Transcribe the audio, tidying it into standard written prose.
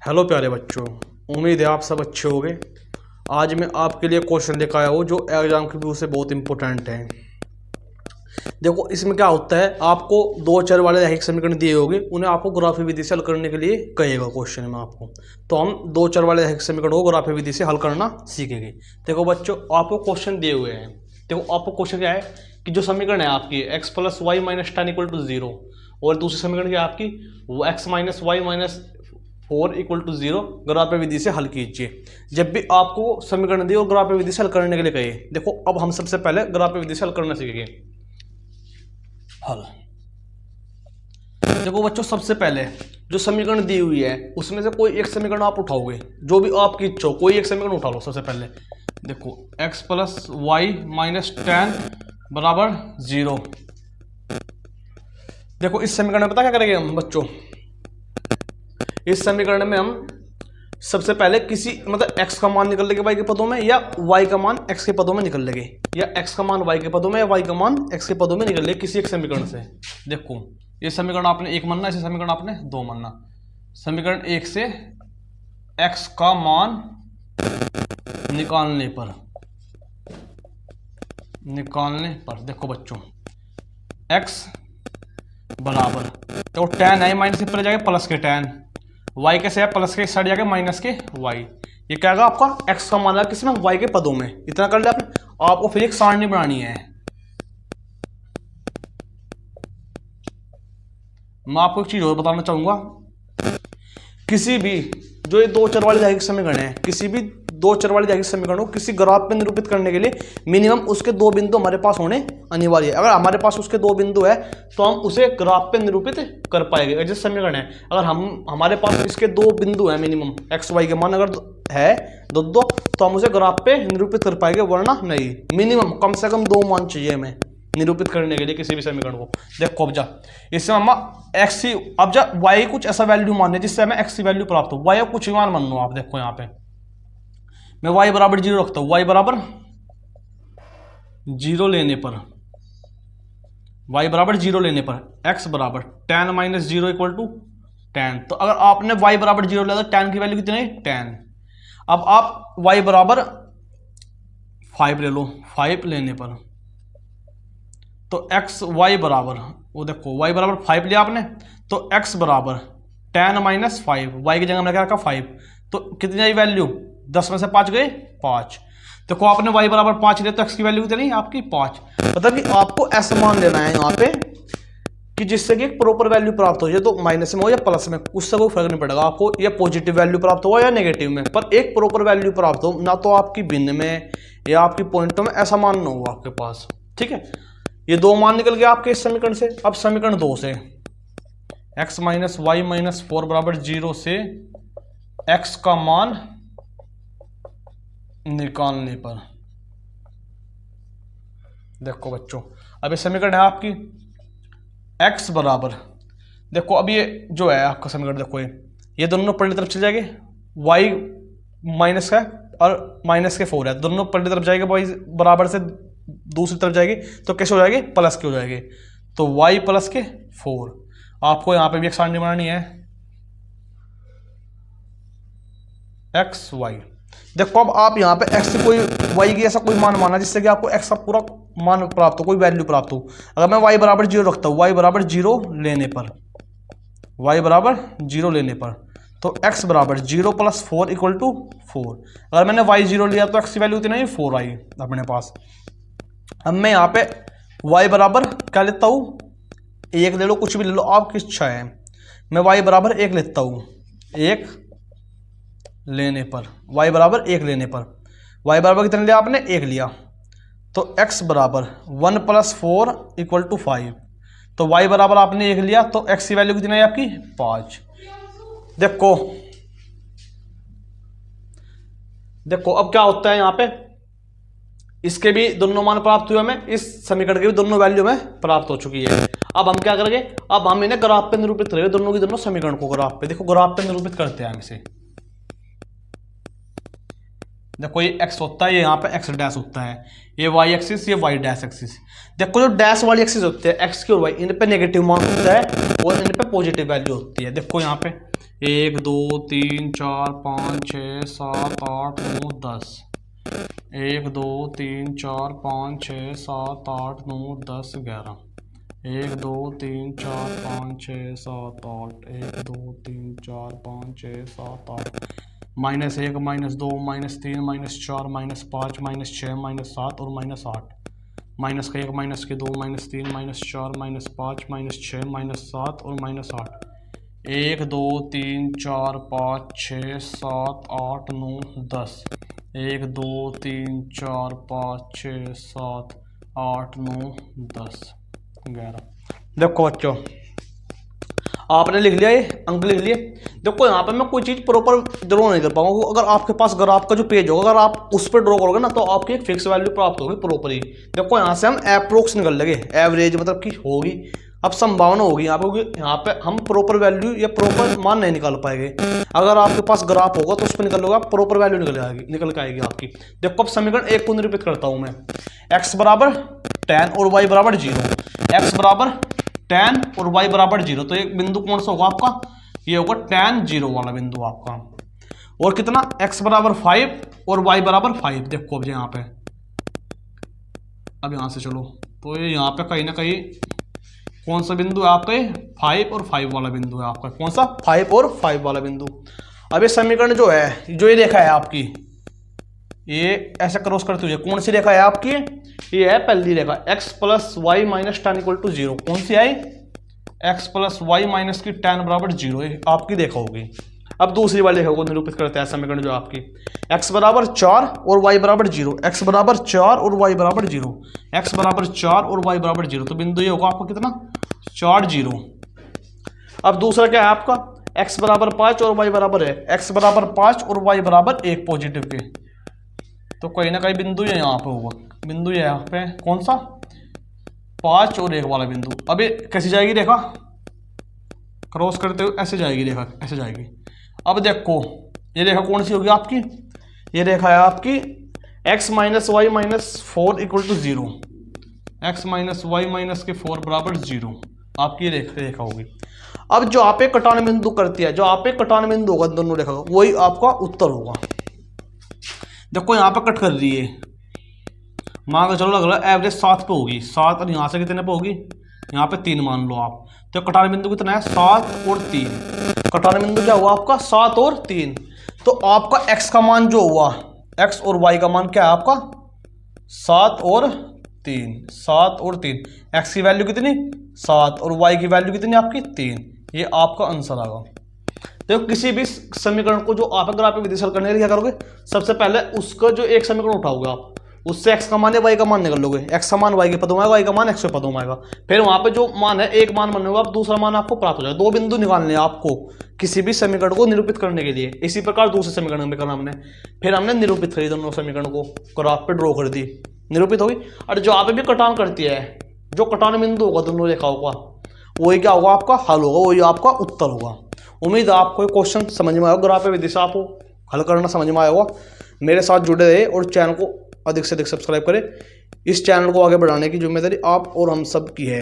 Hello प्यारे बच्चों, उम्मीद है आप सब अच्छे होंगे। आज मैं आपके लिए क्वेश्चन लेकर आया हूँ जो एग्जाम के व्यू से बहुत इंपॉर्टेंट है। देखो इसमें क्या होता है, आपको दो चर वाले रैखिक समीकरण दिए होंगे, उन्हें आपको ग्राफी विधि से हल करने के लिए कहेगा क्वेश्चन में आपको। तो हम दो चर वाले रैखिक समीकरण को ग्राफी विधि से हल करना सीखेंगे। देखो बच्चों, आपको क्वेश्चन दिए हुए हैं। देखो आपको क्वेश्चन क्या है कि जो समीकरण है आपकी x plus Y minus 10 equal to 0, और दूसरी समीकरण क्या है आपकी वो x minus Y minus 4 equal to 0 ग्राफी विधि से हल कीजिए। जब भी आपको समीकरण दिए और ग्राफी विधि से हल करने के लिए कहे, देखो अब हम सबसे पहले ग्राफी विधि से हल करना सीखेंगे। हल देखो बच्चों, सबसे पहले जो समीकरण दी हुई है उसमें से कोई एक समीकरण आप उठाओगे, जो भी आपकी इच्छा हो, कोई एक समीकरण उठा लो। सबसे पहले देखो x प्लस वाई माइनस 10 बराबर 0। देखो इस समीकरण में पता क्या करेंगे हम बच्चों, इस समीकरण में हम सबसे पहले किसी मतलब x का मान निकल लेंगे y के पदों में, या y का मान x के पदों में निकल लेंगे, या x का मान y के पदों में या y का मान x के पदों में निकल लेंगे किसी एक समीकरण से। देखो ये समीकरण आपने एक मानना, इसे समीकरण आपने दो मानना। समीकरण एक से x का मान निकालने पर देखो बच्चों x बराबर, तो 10 है माइनस के पर जाएगा प्लस के 10, y कैसे है प्लस के इस साइड जाके माइनस के y। ये क्या होगा आपका x का मान है किसमें y के पदों में। इतना कर लिया आपने। आपको फिर एक सारणी बनानी है। मैं आपको एक चीज और बताना चाहूंगा, किसी भी जो ये दो चर वाले रैखिक समीकरण है, किसी भी दो चर वाले रैखिक समीकरण को किसी ग्राफ पे निरूपित करने के लिए मिनिमम उसके दो बिंदु हमारे पास होने अनिवार्य है। अगर हमारे पास उसके दो बिंदु है तो हम उसे ग्राफ पे निरूपित कर पाएंगे। जैसे समीकरण है, अगर हमारे पास इसके दो बिंदु है मिनिमम एक्स वाई के मान अगर है दो तो हम उसे ग्राफ पे निरूपित कर पाएंगे, वरना नहीं। मिनिमम कम से कम दो मान चाहिए हमें निरूपित करने के लिए किसी भी समीकरण को। देखो अब जा इससे हम एक्स ही, अब जा वाई कुछ ऐसा वैल्यू मानने जिससे हमें एक्स की वैल्यू प्राप्त हो। वाई कुछ ही मान मान लो आप। देखो यहाँ पे मैं y बराबर 0 रखता हूँ। y बराबर 0 लेने पर, y बराबर 0 लेने पर x बराबर 10 माइनस 0 इक्वल टू 10। तो अगर आपने y बराबर 0 लिया तो 10 की वैल्यू कितनी है 10। अब आप y बराबर 5 ले लो। 5 लेने पर तो x y बराबर, वो देखो y बराबर 5 लिया आपने तो x बराबर 10 माइनस 5, y की जगह हमने क्या रखा 5। तो कितनी आई वैल्यू 10 में से 5 गए 5। देखो आपने y बराबर 5 लिया तो x की वैल्यू कितनी आपकी 5। मतलब कि आपको ऐसा मान लेना है यहाँ पे कि जिससे कि एक प्रॉपर वैल्यू प्राप्त हो जाए, तो माइनस में हो या प्लस में उससे कोई फर्क नहीं पड़ेगा आपको, या पॉजिटिव वैल्यू प्राप्त हो या नेगेटिव में, पर एक प्रॉपर वैल्यू प्राप्त हो, ना तो आपकी भिन्न में या आपकी पॉइंटों में ऐसा मान ना हो आपके पास। ठीक है, ये दो मान निकल गया आपके इस समीकरण से। अब समीकरण 2 से x माइनस वाई माइनस 4 बराबर 0 से x का मान निकालने पर, देखो बच्चों अब ये समीकरण है आपकी x बराबर, देखो अब ये जो है आपका समीकरण, देखो ये दोनों पहली तरफ चले जाएंगे, y माइनस है और माइनस के 4 है, दोनों पहली तरफ जाएंगे, y बराबर से दूसरी तरफ जाएगी तो कैसे हो जाएगी प्लस के हो जाएंगे। तो y प्लस के 4। आपको यहां पे भी एक सारणी बनानी है x y। देखो अब आप यहाँ पे x से कोई y की ऐसा कोई मान माना जिससे कि आपको x का पूरा मान प्राप्त हो, कोई वैल्यू प्राप्त हो। अगर मैं y बराबर 0 रखता हूँ, y बराबर 0 लेने पर, y बराबर 0 लेने पर तो x बराबर 0 प्लस 4 इक्वल टू 4। अगर मैंने y 0 लिया तो x की वैल्यू कितनी 4 आई अपने पास। अब मैं यहाँ पे y बराबर क्या लेता हूँ, 1 ले लो, कुछ भी ले लो आपकी इच्छा है। मैं y बराबर 1 लेता हूँ, 1 लेने पर, y बराबर 1 लेने पर, y बराबर कितने लिया आपने 1 लिया, तो x बराबर 1 प्लस 4 इक्वल टू 5। तो y बराबर आपने 1 लिया तो x की वैल्यू कितनी है आपकी 5। देखो अब क्या होता है यहाँ पे, इसके भी दोनों मान प्राप्त हुए हमें, इस समीकरण के भी दोनों वैल्यू में प्राप्त हो चुकी है। अब हम क्या करेंगे, अब हम इन्हें ग्राफ पे निरूपित करेंगे, दोनों की दोनों समीकरण को ग्राफ पे। देखो ग्राफ पे निरूपित करते हैं हम इसे। देखो ये x होता है, ये यहाँ पे x डैश होता है, ये y एक्सिस, ये y डैश एक्सिस। देखो जो डैश वाली एक्सिस होती है x की और y, इन पे नेगेटिव मान होता है और इन पे पॉजिटिव वैल्यू होती है। देखो यहाँ पे 1 2 3 4 5 6 7 8 9 10, 1 2 3 4 5 6 7 8 9 10 11, 1 2 3 4 5 6 7 8, 1 2 3 4 5 6 7 8, -1 -2 -3 -4 -5 -6 -7 और -8, -1 -2 -3 -4 -5 -6 -7 और -8, 1 2 3 4 5 6 7 8 9 10, 1 2 3 4 5 6 7 8 9 10 11। देखो बच्चों आपने लिख लिया, ये अंक लिख लिए। देखो यहाँ पे मैं कोई चीज़ प्रॉपर ड्रॉ नहीं कर पाऊंगा। अगर आपके पास ग्राफ का जो पेज होगा, अगर आप उस पर ड्रॉ करोगे ना तो आपकी एक फिक्स वैल्यू प्राप्त होगी प्रॉपर ही। देखो यहाँ से हम अप्रोक्स निकल लगे, एवरेज मतलब कि होगी, अब संभावना होगी यहाँ पे, यहाँ पे हम प्रॉपर वैल्यू या प्रॉपर मान नहीं निकाल पाएंगे। अगर आपके पास ग्राफ होगा तो उस पर निकल लोगे आप, प्रॉपर वैल्यू निकल के आएगी आपकी। देखो अब समीकरण 1 को निरूपित करता हूँ मैं, x बराबर 10 और y बराबर 0, x बराबर 10 और y बराबर 0। तो एक बिंदु कौन सा होगा आपका, ये होगा 10 0 वाला बिंदु आपका। और कितना, x बराबर 5 और y बराबर 5। देखो अब यहाँ पे, अब यहाँ से चलो तो ये यहाँ पे कहीं ना कहीं कौन सा बिंदु है आपके, 5 और 5 वाला बिंदु है आपका। कौन सा, 5 और 5 वाला बिंदु। अब ये समीकरण जो है, जो ये रेखा है आपकी, ये ऐसे क्रॉस करती हुई कौन सी रेखा है आपकी, ये है पहली रेखा, x plus Y minus 10 equal to 0। कौन सी आई, x प्लस वाई माइनस की 10 बराबर 0, ये आपकी रेखा होगी। अब दूसरी वाली रेखा को निरूपित करते हैं समीकरण जो आपकी, x बराबर 4 और y बराबर 0, x बराबर 4 और y बराबर 0, x बराबर 4 और y बराबर 0। तो बिंदु ये होगा आपका कितना, 4 0। अब दूसरा क्या है आपका, x बराबर 5 और y बराबर है, x बराबर 5 और y बराबर 1 पॉजिटिव के। तो कहीं ना कहीं बिंदु ये यहाँ पे होगा, बिंदु ये यहाँ पे कौन सा, 5 और 1 वाला बिंदु। अब ये कैसी जाएगी रेखा, क्रॉस करते हुए ऐसे जाएगी रेखा, ऐसे जाएगी। अब देखो ये रेखा कौन सी होगी आपकी, ये रेखा है आपकी x minus Y minus 4 equal to 0, x minus Y minus के 4 बराबर 0 आपकी रेखा होगी। अब जो आप एक कटान बिंदु करती है, जो आप एक कटान बिंदु होगा दोनों रेखा का, वही आपका उत्तर होगा। देखो यहाँ पे कट कर रही है, मान के चलो लग रहा है एवरेज 7 पे होगी, 7 और यहाँ से कितने पे होगी, यहाँ पे 3 मान लो आप। तो कटान बिंदु कितना है, 7 और 3। कटान बिंदु क्या हुआ आपका, 7 और 3। तो आपका x का मान जो हुआ, x और y का मान क्या है आपका, 7 और 3, 7 और 3। x की वैल्यू कितनी, 7 और y की वैल्यू कितनी आपकी, 3। ये आपका आंसर आएगा। तो किसी भी समीकरण को जो आप अगर आप विधि से हल करने के लिए क्या करोगे, सबसे पहले उसका जो एक समीकरण उठाओगे आप, उससे x का मान है y का मान निकल लोगे, x का मान y के पदों में आएगा, y का मान x के पदों में आएगा। फिर वहां पे जो मान है एक मान बनेगा, आप दूसरा मान आपको प्राप्त हो जाएगा। 2 बिंदु निकालने हैं आपको किसी भी समीकरण को निरूपित करने के लिए। इसी प्रकार दूसरे समीकरण में करना हमने, फिर हमने निरूपित करी दोनों समीकरण को, ग्राफ पे ड्रॉ कर दी, निरूपित होगी। और जो आप भी कटान करती है, जो कटान बिंदु होगा दोनों रेखाओं का, वही क्या होगा आपका हल होगा, वही आपका उत्तर होगा। उम्मीद है आपको क्वेश्चन समझ में आएगा, ग्राफ पे विधि से आपको हल करना समझ में आएगा। मेरे साथ जुड़े रहे और चैनल को अधिक से अधिक सब्सक्राइब करें। इस चैनल को आगे बढ़ाने की जिम्मेदारी आप और हम सब की है।